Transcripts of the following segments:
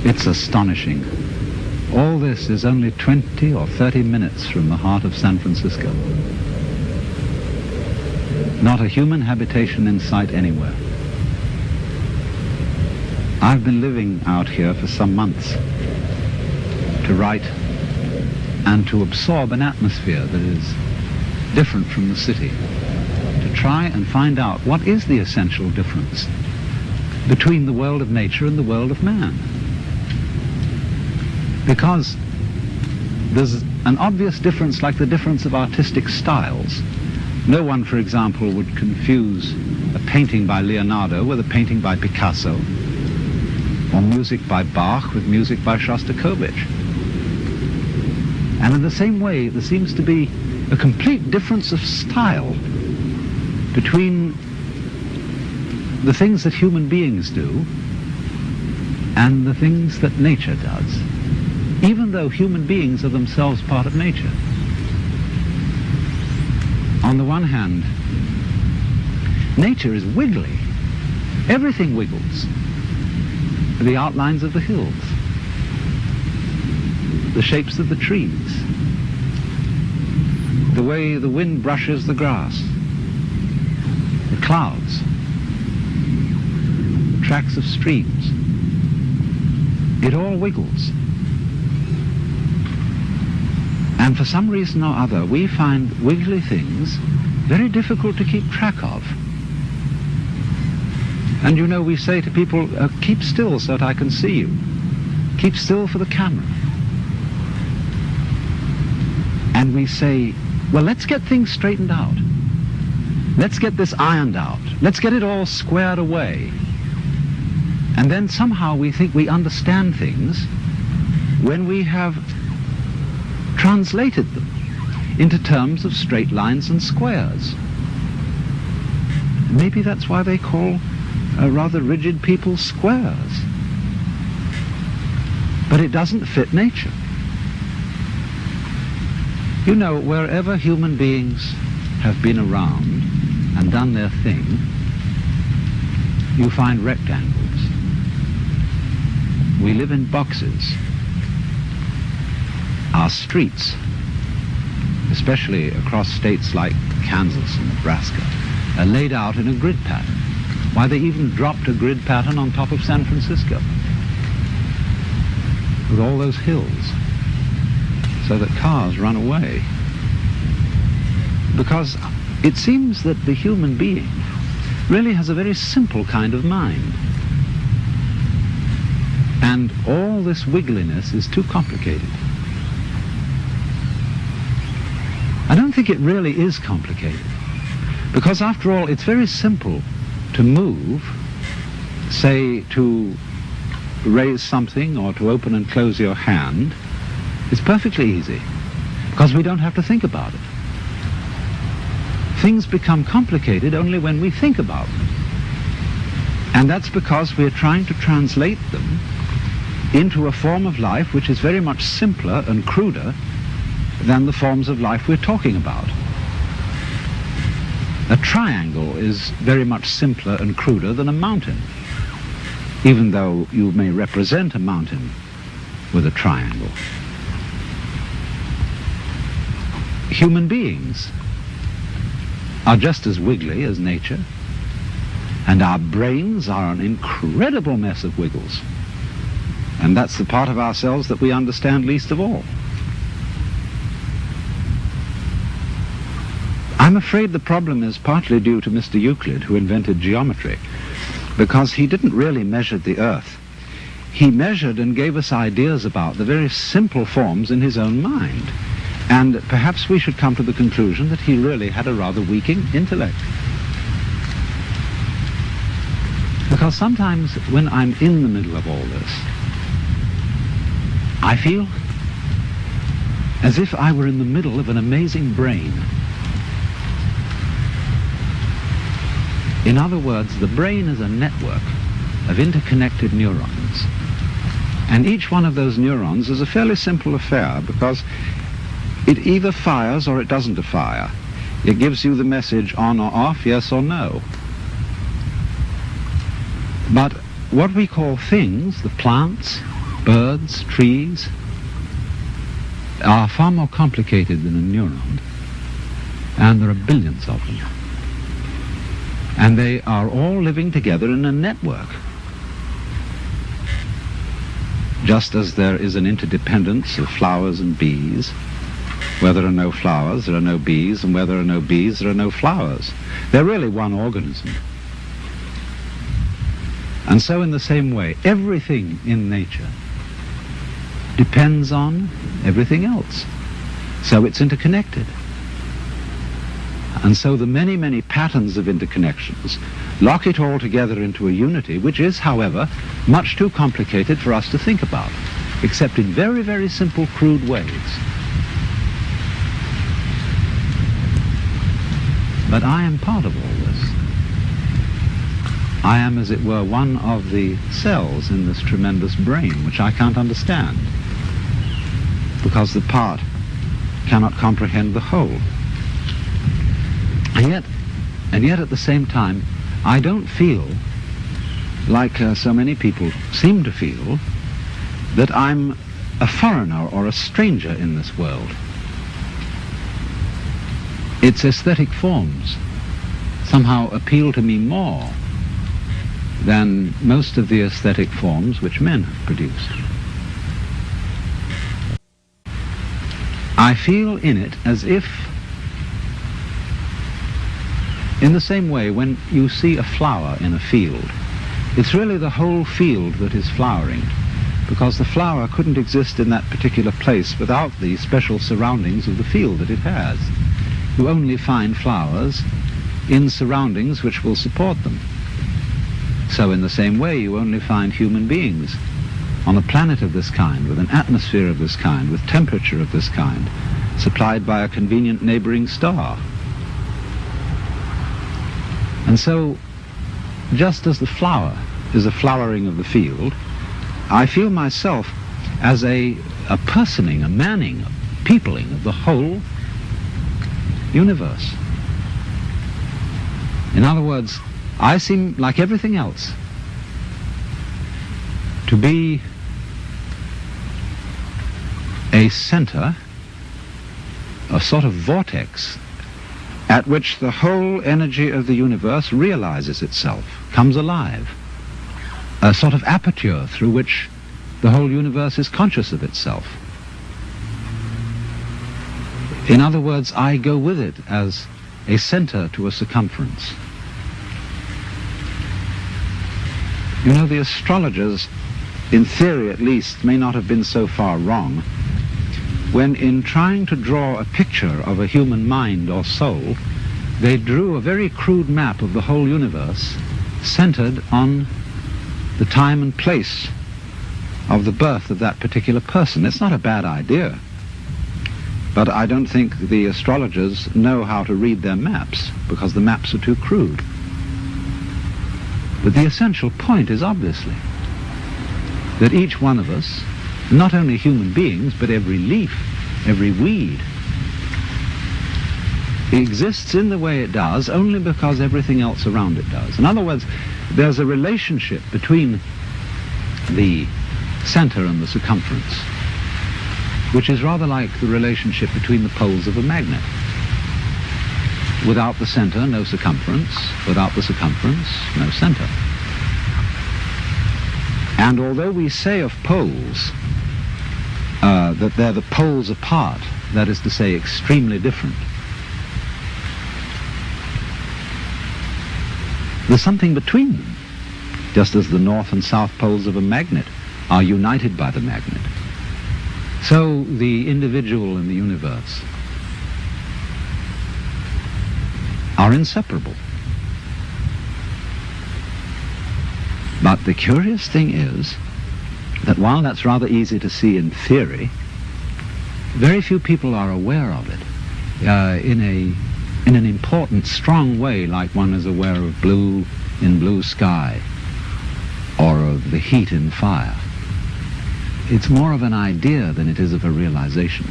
It's astonishing. All this is only 20 or 30 minutes from the heart of San Francisco. Not a human habitation in sight anywhere. I've been living out here for some months to write and to absorb an atmosphere that is different from the city, to try and find out what is the essential difference between the world of nature and the world of man. Because there's an obvious difference, like the difference of artistic styles. No one, for example, would confuse a painting by Leonardo with a painting by Picasso, or music by Bach with music by Shostakovich. And in the same way, there seems to be a complete difference of style between the things that human beings do and the things that nature does, even though human beings are themselves part of nature. On the one hand, nature is wiggly. Everything wiggles. The outlines of the hills, the shapes of the trees, the way the wind brushes the grass, the clouds, the tracks of streams. It all wiggles. And for some reason or other, we find wiggly things very difficult to keep track of. And you know, we say to people, keep still so that I can see you. Keep still for the camera. And we say, well, let's get things straightened out. Let's get this ironed out. Let's get it all squared away. And then somehow we think we understand things when we have translated them into terms of straight lines and squares. Maybe that's why they call rather rigid people squares. But it doesn't fit nature. You know, wherever human beings have been around and done their thing, you find rectangles. We live in boxes. Our streets, especially across states like Kansas and Nebraska, are laid out in a grid pattern. Why, they even dropped a grid pattern on top of San Francisco with all those hills so that cars run away. Because it seems that the human being really has a very simple kind of mind. And all this wiggliness is too complicated. I don't think it really is complicated. Because after all, it's very simple to move, say to raise something or to open and close your hand. It's perfectly easy because we don't have to think about it. Things become complicated only when we think about them. And that's because we're trying to translate them into a form of life which is very much simpler and cruder than the forms of life we're talking about. A triangle is very much simpler and cruder than a mountain, even though you may represent a mountain with a triangle. Human beings are just as wiggly as nature, and our brains are an incredible mess of wiggles. And that's the part of ourselves that we understand least of all. I'm afraid the problem is partly due to Mr. Euclid, who invented geometry, because he didn't really measure the earth. He measured and gave us ideas about the very simple forms in his own mind. And perhaps we should come to the conclusion that he really had a rather weak intellect. Because sometimes when I'm in the middle of all this, I feel as if I were in the middle of an amazing brain. In other words, the brain is a network of interconnected neurons. And each one of those neurons is a fairly simple affair because it either fires or it doesn't fire. It gives you the message on or off, yes or no. But what we call things, the plants, birds, trees, are far more complicated than a neuron. And there are billions of them. And they are all living together in a network. Just as there is an interdependence of flowers and bees, where there are no flowers, there are no bees, and where there are no bees, there are no flowers. They're really one organism. And so in the same way, everything in nature depends on everything else. So it's interconnected. And so the many, many patterns of interconnections lock it all together into a unity, which is, however, much too complicated for us to think about, except in very, very simple, crude ways. But I am part of all this. I am, as it were, one of the cells in this tremendous brain, which I can't understand, because the part cannot comprehend the whole. And yet at the same time, I don't feel, like so many people seem to feel, that I'm a foreigner or a stranger in this world. Its aesthetic forms somehow appeal to me more than most of the aesthetic forms which men have produced. I feel in it as if, in the same way, when you see a flower in a field, it's really the whole field that is flowering, because the flower couldn't exist in that particular place without the special surroundings of the field that it has. You only find flowers in surroundings which will support them. So in the same way, you only find human beings on a planet of this kind, with an atmosphere of this kind, with temperature of this kind, supplied by a convenient neighboring star. And so, just as the flower is a flowering of the field, I feel myself as a personing, a manning, a peopling of the whole universe. In other words, I seem, like everything else, to be a center, a sort of vortex, at which the whole energy of the universe realizes itself, comes alive. A sort of aperture through which the whole universe is conscious of itself. In other words, I go with it as a center to a circumference. You know, the astrologers, in theory at least, may not have been so far wrong when, in trying to draw a picture of a human mind or soul, they drew a very crude map of the whole universe centered on the time and place of the birth of that particular person. It's not a bad idea, but I don't think the astrologers know how to read their maps, because the maps are too crude. But the essential point is obviously that each one of us, not only human beings, but every leaf, every weed, exists in the way it does only because everything else around it does. In other words, there's a relationship between the center and the circumference, which is rather like the relationship between the poles of a magnet. Without the center, no circumference. Without the circumference, no center. And although we say of poles that they're the poles apart, that is to say, extremely different, there's something between them, just as the north and south poles of a magnet are united by the magnet. So the individual and the universe are inseparable. But the curious thing is that while that's rather easy to see in theory, very few people are aware of it in an important, strong way, like one is aware of blue in blue sky or of the heat in fire. It's more of an idea than it is of a realization.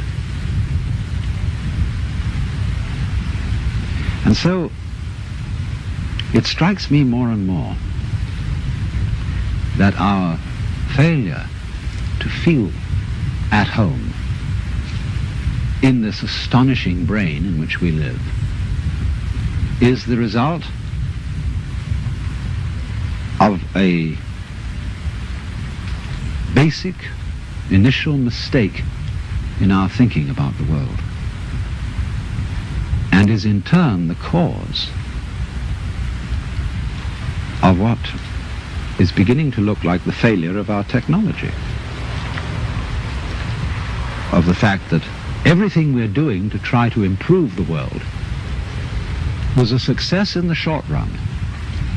And so it strikes me more and more that our failure to feel at home in this astonishing brain in which we live is the result of a basic initial mistake in our thinking about the world, and is in turn the cause of what is beginning to look like the failure of our technology, of the fact that everything we're doing to try to improve the world was a success in the short run,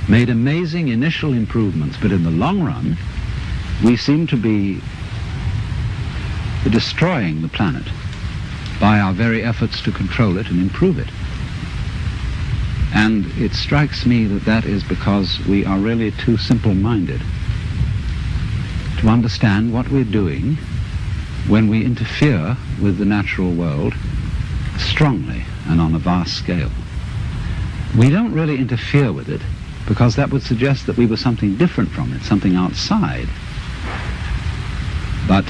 made amazing initial improvements, but in the long run we seem to be destroying the planet by our very efforts to control it and improve it. And it strikes me that that is because we are really too simple-minded to understand what we're doing when we interfere with the natural world strongly and on a vast scale. We don't really interfere with it because that would suggest that we were something different from it, something outside. But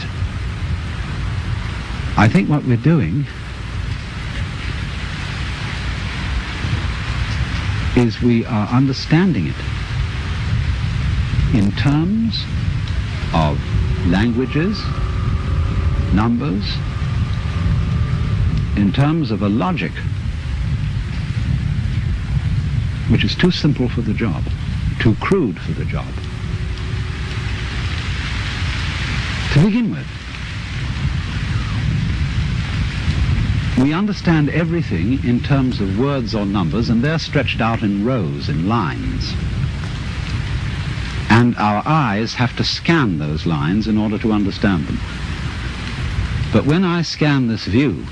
I think what we're doing is we are understanding it in terms of languages, numbers, in terms of a logic which is too simple for the job, too crude for the job. To begin with, we understand everything in terms of words or numbers, and they're stretched out in rows, in lines. And our eyes have to scan those lines in order to understand them. But when I scan this view,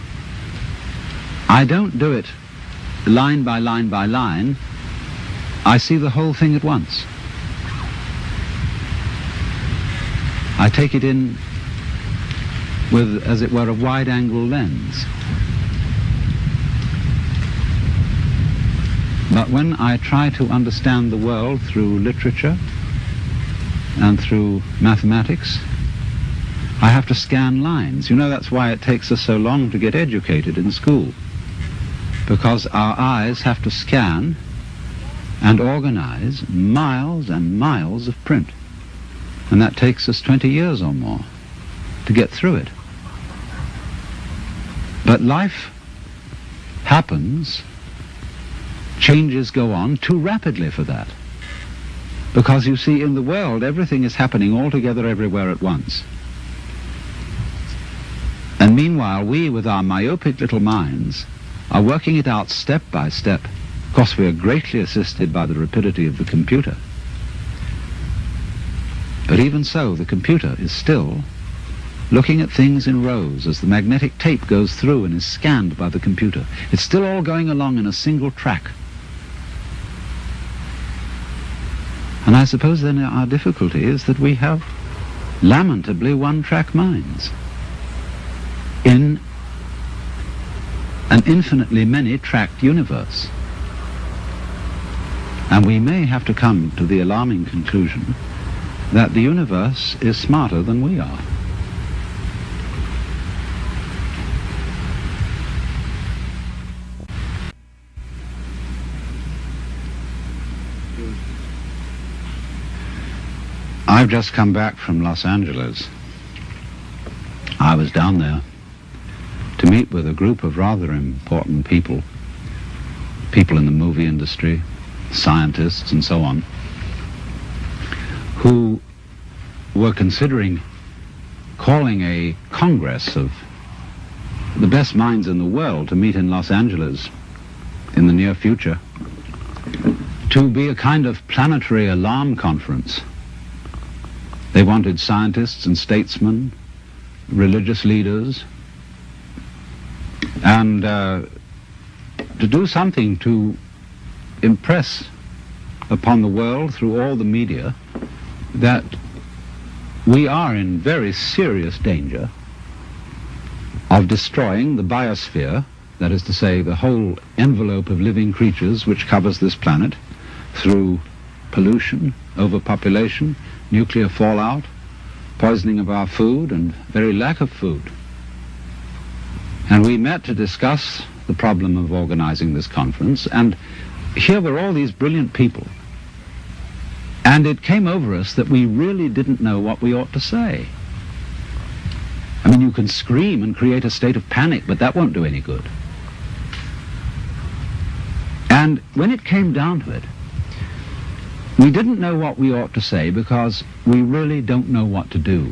I don't do it line by line by line. I see the whole thing at once. I take it in with, as it were, a wide-angle lens. But when I try to understand the world through literature and through mathematics, I have to scan lines. You know, that's why it takes us so long to get educated in school, because our eyes have to scan and organize miles and miles of print. And that takes us 20 years or more to get through it. But life happens, changes go on too rapidly for that. Because you see, in the world, everything is happening all together everywhere at once. And meanwhile, we, with our myopic little minds, are working it out step by step. Of course, we are greatly assisted by the rapidity of the computer. But even so, the computer is still looking at things in rows as the magnetic tape goes through and is scanned by the computer. It's still all going along in a single track. And I suppose then our difficulty is that we have lamentably one-track minds in an infinitely many-tracked universe. And we may have to come to the alarming conclusion that the universe is smarter than we are. I've just come back from Los Angeles. I was down there to meet with a group of rather important people, people in the movie industry, scientists and so on, who were considering calling a congress of the best minds in the world to meet in Los Angeles in the near future, to be a kind of planetary alarm conference They wanted scientists and statesmen, religious leaders, and to do something to impress upon the world through all the media that we are in very serious danger of destroying the biosphere, that is to say, the whole envelope of living creatures which covers this planet, through pollution, overpopulation, nuclear fallout, poisoning of our food, and very lack of food. And we met to discuss the problem of organizing this conference, and here were all these brilliant people. And it came over us that we really didn't know what we ought to say. I mean, you can scream and create a state of panic, but that won't do any good. And when it came down to it, we didn't know what we ought to say because we really don't know what to do.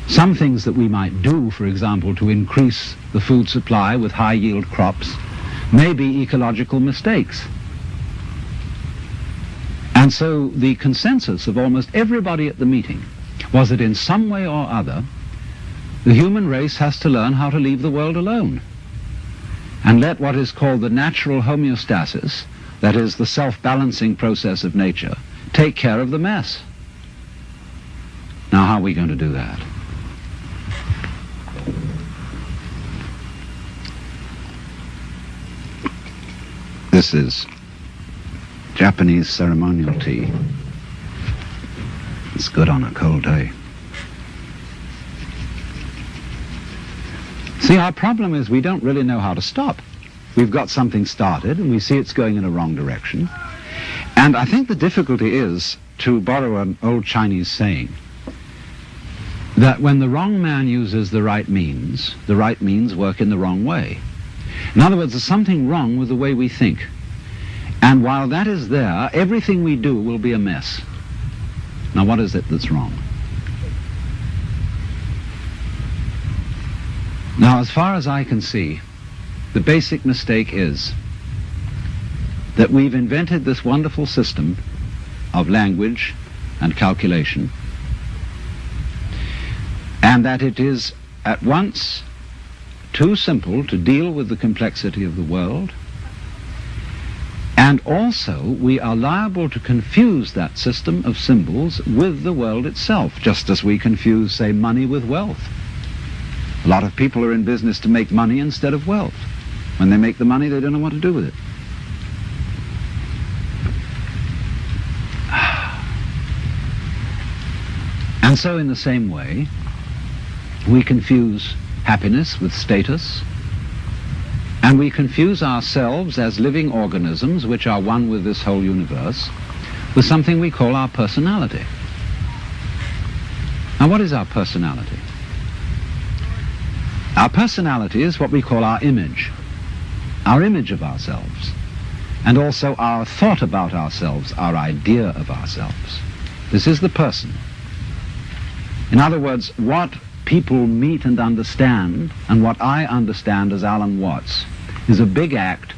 Some things that we might do, for example, to increase the food supply with high-yield crops, may be ecological mistakes. And so the consensus of almost everybody at the meeting was that in some way or other, the human race has to learn how to leave the world alone and let what is called the natural homeostasis, that is the self-balancing process of nature, take care of the mess. Now, how are we going to do that? This is Japanese ceremonial tea. It's good on a cold day. See, our problem is we don't really know how to stop. We've got something started and we see it's going in a wrong direction. And I think the difficulty is, to borrow an old Chinese saying, that when the wrong man uses the right means work in the wrong way. In other words, there's something wrong with the way we think. And while that is there, everything we do will be a mess. Now, what is it that's wrong? Now, as far as I can see, the basic mistake is that we've invented this wonderful system of language and calculation, and that it is at once too simple to deal with the complexity of the world, and also we are liable to confuse that system of symbols with the world itself, just as we confuse, say, money with wealth. A lot of people are in business to make money instead of wealth. When they make the money, they don't know what to do with it. And so in the same way, we confuse happiness with status, and we confuse ourselves as living organisms which are one with this whole universe with something we call our personality. Now, what is our personality? Our personality is what we call our image of ourselves, and also our thought about ourselves, our idea of ourselves. This is the person. In other words, what people meet and understand, and what I understand as Alan Watts, is a big act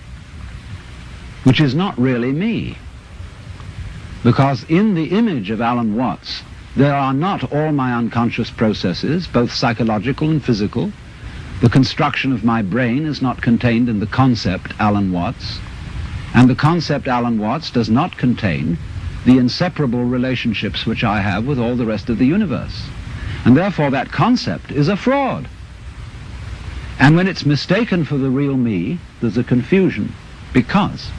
which is not really me. Because in the image of Alan Watts, there are not all my unconscious processes, both psychological and physical. The construction of my brain is not contained in the concept Alan Watts, and the concept Alan Watts does not contain the inseparable relationships which I have with all the rest of the universe. And therefore that concept is a fraud. And when it's mistaken for the real me, there's a confusion. Because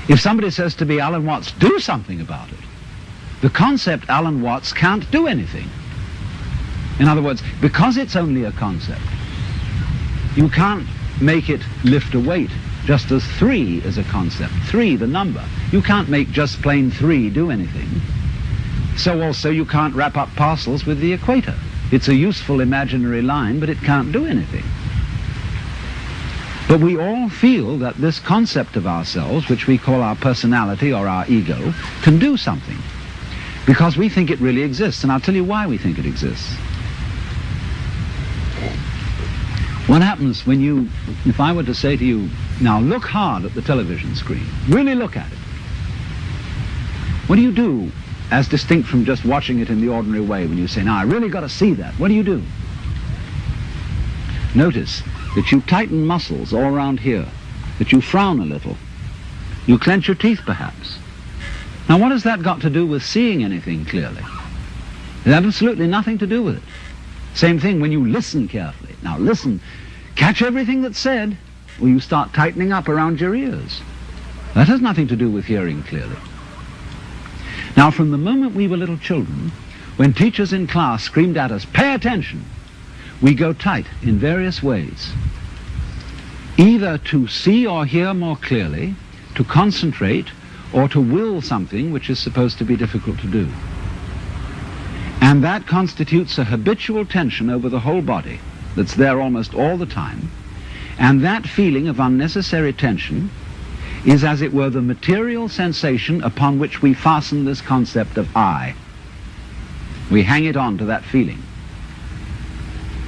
if somebody says to me, Alan Watts, do something about it, the concept Alan Watts can't do anything. In other words, because it's only a concept, you can't make it lift a weight, just as 3 is a concept. 3, the number. You can't make just plain 3 do anything. So also you can't wrap up parcels with the equator. It's a useful imaginary line, but it can't do anything. But we all feel that this concept of ourselves, which we call our personality or our ego, can do something, because we think it really exists. And I'll tell you why we think it exists. What happens when you, if I were to say to you, now look hard at the television screen, really look at it. What do you do as distinct from just watching it in the ordinary way. When you say, now I really got to see that, what do? Notice that you tighten muscles all around here, that you frown a little, you clench your teeth perhaps. Now what has that got to do with seeing anything clearly? It has absolutely nothing to do with it. Same thing when you listen carefully. Now listen, catch everything that's said, or you start tightening up around your ears. That has nothing to do with hearing clearly. Now from the moment we were little children, when teachers in class screamed at us, pay attention, we go tight in various ways. Either to see or hear more clearly, to concentrate, or to will something which is supposed to be difficult to do. And that constitutes a habitual tension over the whole body that's there almost all the time. And that feeling of unnecessary tension is, as it were, the material sensation upon which we fasten this concept of I. We hang it on to that feeling.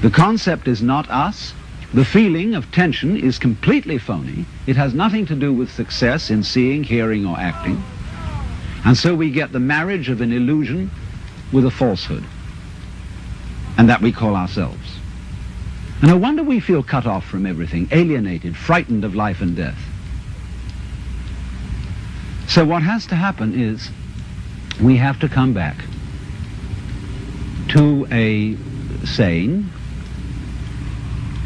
The concept is not us. The feeling of tension is completely phony. It has nothing to do with success in seeing, hearing, or acting. And so we get the marriage of an illusion with a falsehood. And that we call ourselves. And no wonder we feel cut off from everything, alienated, frightened of life and death. So what has to happen is we have to come back to a sane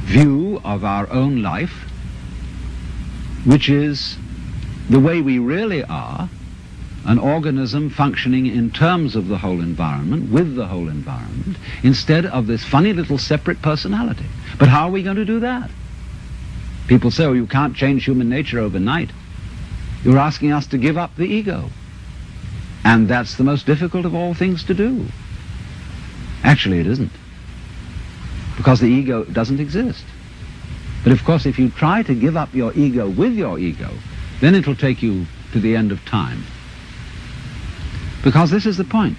view of our own life, which is the way we really are, an organism functioning in terms of the whole environment, with the whole environment, instead of this funny little separate personality. But how are we going to do that? People say, oh, you can't change human nature overnight. You're asking us to give up the ego. And that's the most difficult of all things to do. Actually, it isn't. Because the ego doesn't exist. But of course, if you try to give up your ego with your ego, then it'll take you to the end of time. Because this is the point.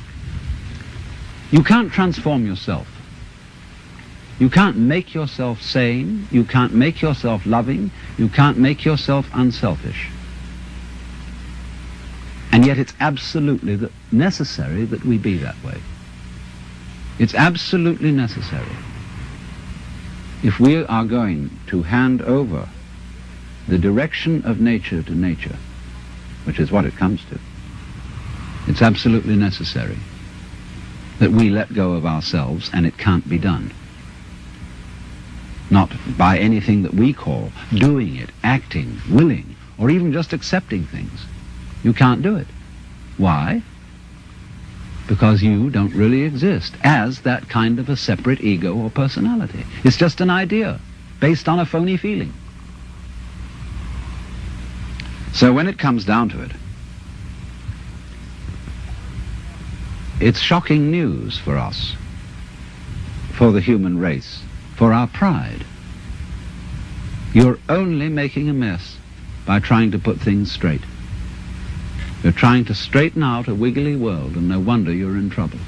You can't transform yourself. You can't make yourself sane. You can't make yourself loving. You can't make yourself unselfish. And yet it's absolutely necessary that we be that way. It's absolutely necessary. If we are going to hand over the direction of nature to nature, which is what it comes to, it's absolutely necessary that we let go of ourselves, and it can't be done. Not by anything that we call doing it, acting, willing, or even just accepting things. You can't do it. Why? Because you don't really exist as that kind of a separate ego or personality. It's just an idea based on a phony feeling. So when it comes down to it, it's shocking news for us, for the human race, for our pride. You're only making a mess by trying to put things straight. You're trying to straighten out a wiggly world, and no wonder you're in trouble.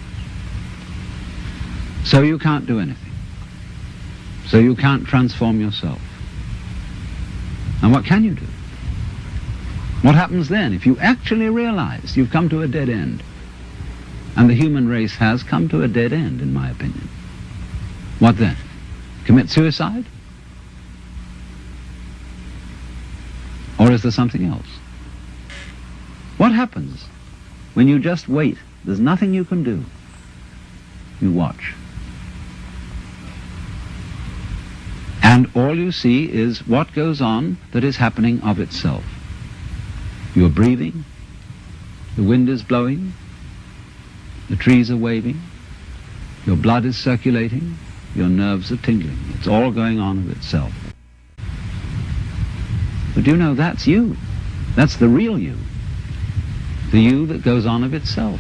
So you can't do anything. So you can't transform yourself. And what can you do? What happens then if you actually realize you've come to a dead end? And the human race has come to a dead end, in my opinion. What then? Commit suicide? Or is there something else? What happens when you just wait? There's nothing you can do. You watch. And all you see is what goes on that is happening of itself. You're breathing, the wind is blowing, the trees are waving, your blood is circulating, your nerves are tingling. It's all going on of itself. But you know, that's you. That's the real you. The you that goes on of itself.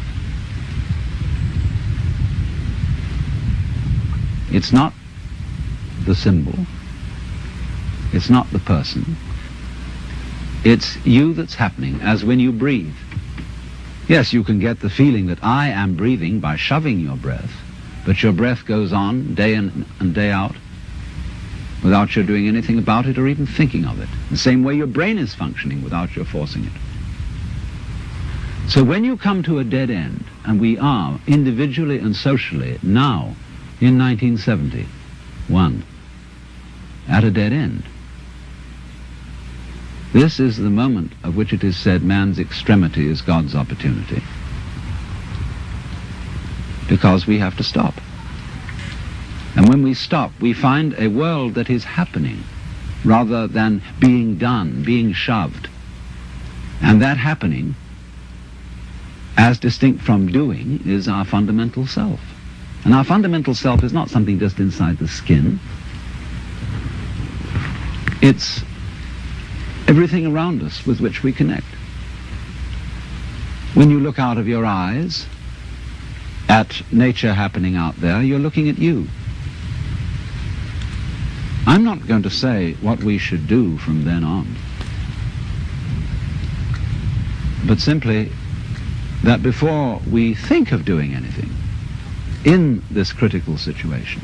It's not the symbol. It's not the person. It's you that's happening, as when you breathe. Yes, you can get the feeling that I am breathing by shoving your breath, but your breath goes on day in and day out without your doing anything about it or even thinking of it. The same way your brain is functioning without your forcing it. So when you come to a dead end, and we are individually and socially now in 1971 at a dead end, this is the moment of which it is said man's extremity is God's opportunity. Because we have to stop. And when we stop, we find a world that is happening rather than being done, being shoved. And that happening, as distinct from doing, is our fundamental self. And our fundamental self is not something just inside the skin. It's everything around us with which we connect. When you look out of your eyes at nature happening out there, you're looking at you. I'm not going to say what we should do from then on, but simply that before we think of doing anything in this critical situation,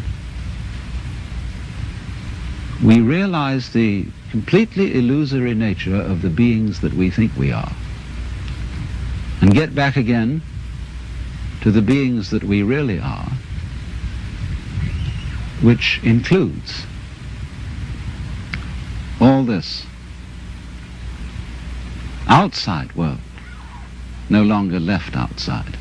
we realize the completely illusory nature of the beings that we think we are, and get back again to the beings that we really are, which includes all this outside world, no longer left outside.